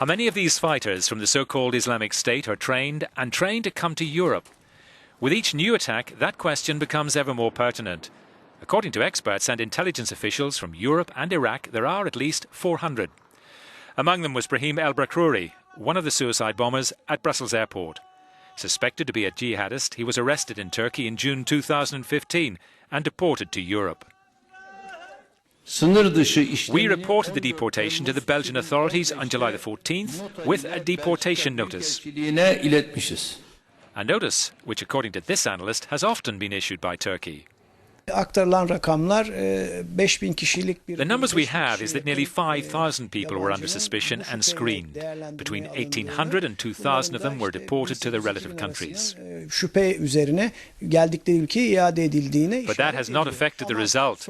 How many of these fighters from the so-called Islamic State are trained to come to Europe? With each new attack, that question becomes ever more pertinent. According to experts and intelligence officials from Europe and Iraq, there are at least 400. Among them was Brahim El Bakraoui, one of the suicide bombers at Brussels airport. Suspected to be a jihadist, he was arrested in Turkey in June 2015 and deported to Europe. We reported the deportation to the Belgian authorities on July the 14th with a deportation notice. A notice which, according to this analyst, has often been issued by Turkey. The numbers we have is that nearly 5,000 people were under suspicion and screened. Between 1,800 and 2,000 of them were deported to their relative countries. But that has not affected the result.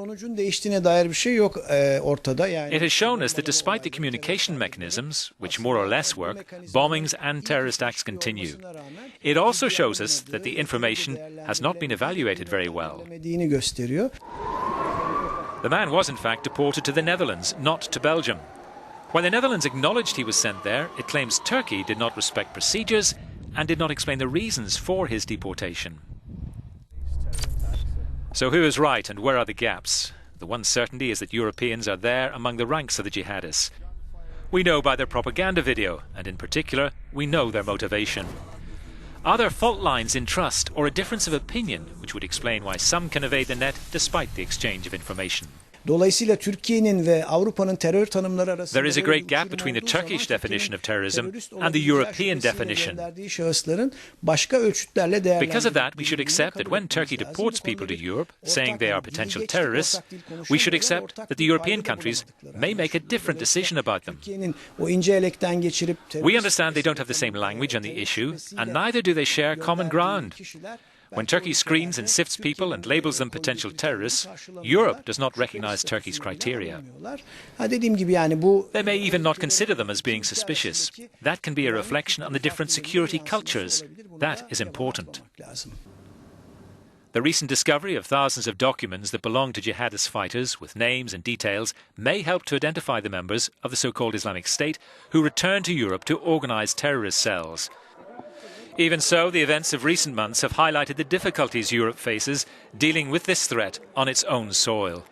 It has shown us that despite the communication mechanisms, which more or less work, bombings and terrorist acts continue. It also shows us that the information has not been evaluated very well. The man was in fact deported to the Netherlands, not to Belgium. When the Netherlands acknowledged he was sent there, it claims Turkey did not respect procedures and did not explain the reasons for his deportation. So who is right and where are the gaps? The one certainty is that Europeans are there among the ranks of the jihadists. We know by their propaganda video, and in particular, we know their motivation. Are there fault lines in trust or a difference of opinion which would explain why some can evade the net despite the exchange of information? There is a great gap between the Turkish definition of terrorism and the European definition. Because of that, we should accept that when Turkey deports people to Europe, saying they are potential terrorists, we should accept that the European countries may make a different decision about them. We understand they don't have the same language on the issue, and neither do they share common ground. When Turkey screens and sifts people and labels them potential terrorists, Europe does not recognize Turkey's criteria. They may even not consider them as being suspicious. That can be a reflection on the different security cultures. That is important. The recent discovery of thousands of documents that belong to jihadist fighters with names and details may help to identify the members of the so-called Islamic State who return to Europe to organize terrorist cells. Even so, the events of recent months have highlighted the difficulties Europe faces dealing with this threat on its own soil.